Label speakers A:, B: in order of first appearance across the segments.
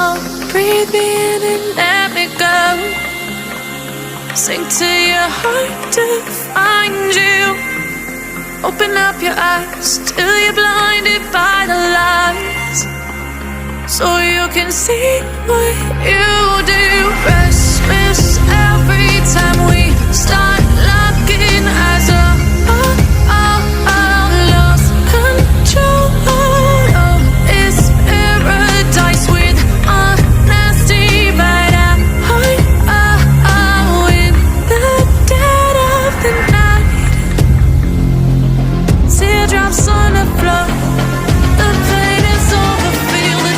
A: small. Breathe me in and let me go. Sink to your heart to find you. Open up your eyes till you're blinded by the lies, so you can see what you do. Restless every time we start locking eyes. Lost control. Oh, it's paradise with honesty, but in the dead of the night. Teardrops on the floor. The pain is over. Feel the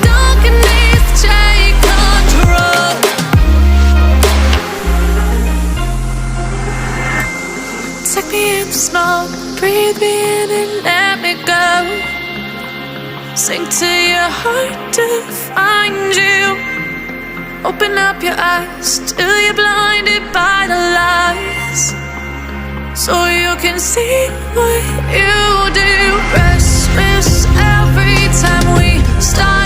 A: darkness take control. Take me in small, breathe me in and let me go. Sink to your heart to find you. Open up your eyes till you're blinded by the lies, so you can see what you do. Restless every time we start